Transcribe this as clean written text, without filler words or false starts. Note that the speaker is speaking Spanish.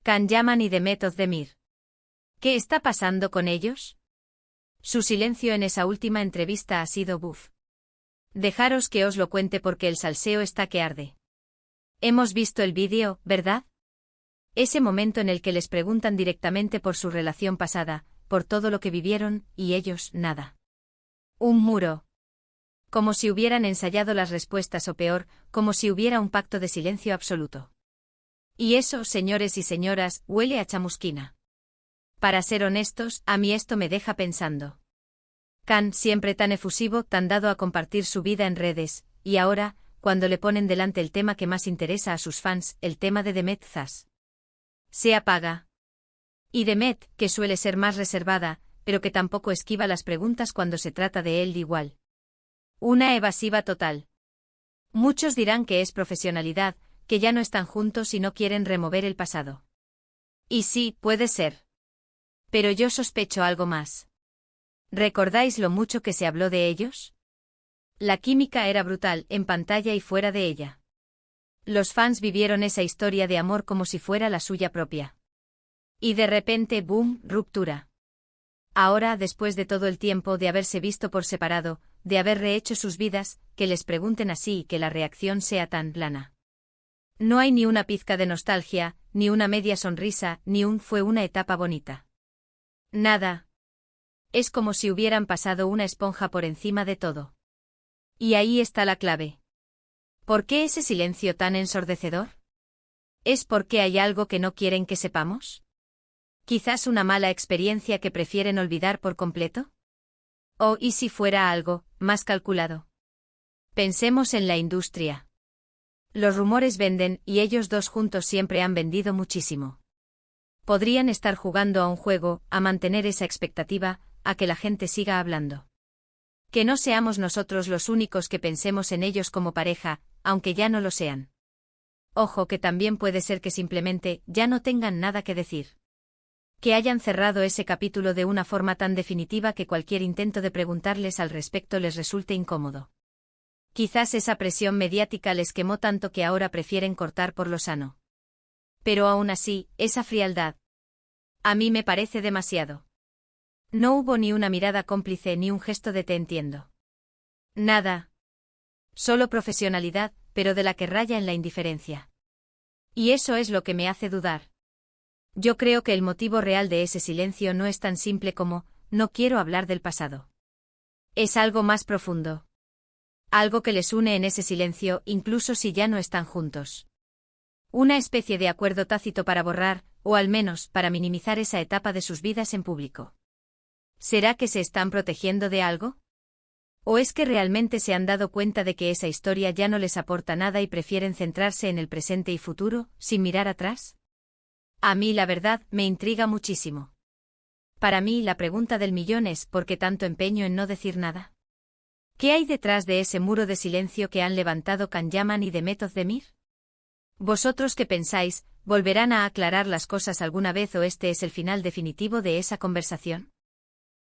Can Yaman y Demet Özdemir. ¿Qué está pasando con ellos? Su silencio en esa última entrevista ha sido buf. Dejaros que os lo cuente porque el salseo está que arde. Hemos visto el vídeo, ¿verdad? Ese momento en el que les preguntan directamente por su relación pasada, por todo lo que vivieron, y ellos, nada. Un muro. Como si hubieran ensayado las respuestas o peor, como si hubiera un pacto de silencio absoluto. Y eso, señores y señoras, huele a chamusquina. Para ser honestos, a mí esto me deja pensando. Can, siempre tan efusivo, tan dado a compartir su vida en redes, y ahora, cuando le ponen delante el tema que más interesa a sus fans, el tema de Demet Zas. Se apaga. Y Demet, que suele ser más reservada, pero que tampoco esquiva las preguntas cuando se trata de él igual. Una evasiva total. Muchos dirán que es profesionalidad, que ya no están juntos y no quieren remover el pasado. Y sí, puede ser. Pero yo sospecho algo más. ¿Recordáis lo mucho que se habló de ellos? La química era brutal, en pantalla y fuera de ella. Los fans vivieron esa historia de amor como si fuera la suya propia. Y de repente, boom, ruptura. Ahora, después de todo el tiempo de haberse visto por separado, de haber rehecho sus vidas, que les pregunten así y que la reacción sea tan plana. No hay ni una pizca de nostalgia, ni una media sonrisa, ni un fue una etapa bonita. Nada. Es como si hubieran pasado una esponja por encima de todo. Y ahí está la clave. ¿Por qué ese silencio tan ensordecedor? ¿Es porque hay algo que no quieren que sepamos? ¿Quizás una mala experiencia que prefieren olvidar por completo? ¿O y si fuera algo más calculado? Pensemos en la industria. Los rumores venden y ellos dos juntos siempre han vendido muchísimo. Podrían estar jugando a un juego, a mantener esa expectativa, a que la gente siga hablando. Que no seamos nosotros los únicos que pensemos en ellos como pareja, aunque ya no lo sean. Ojo que también puede ser que simplemente ya no tengan nada que decir. Que hayan cerrado ese capítulo de una forma tan definitiva que cualquier intento de preguntarles al respecto les resulte incómodo. Quizás esa presión mediática les quemó tanto que ahora prefieren cortar por lo sano. Pero aún así, esa frialdad. A mí me parece demasiado. No hubo ni una mirada cómplice ni un gesto de te entiendo. Nada. Solo profesionalidad, pero de la que raya en la indiferencia. Y eso es lo que me hace dudar. Yo creo que el motivo real de ese silencio no es tan simple como, no quiero hablar del pasado. Es algo más profundo. Algo que les une en ese silencio, incluso si ya no están juntos. Una especie de acuerdo tácito para borrar, o al menos para minimizar esa etapa de sus vidas en público. ¿Será que se están protegiendo de algo? ¿O es que realmente se han dado cuenta de que esa historia ya no les aporta nada y prefieren centrarse en el presente y futuro, sin mirar atrás? A mí la verdad me intriga muchísimo. Para mí la pregunta del millón es ¿por qué tanto empeño en no decir nada? ¿Qué hay detrás de ese muro de silencio que han levantado Can Yaman y Demet Özdemir? ¿Vosotros qué pensáis, volverán a aclarar las cosas alguna vez o este es el final definitivo de esa conversación?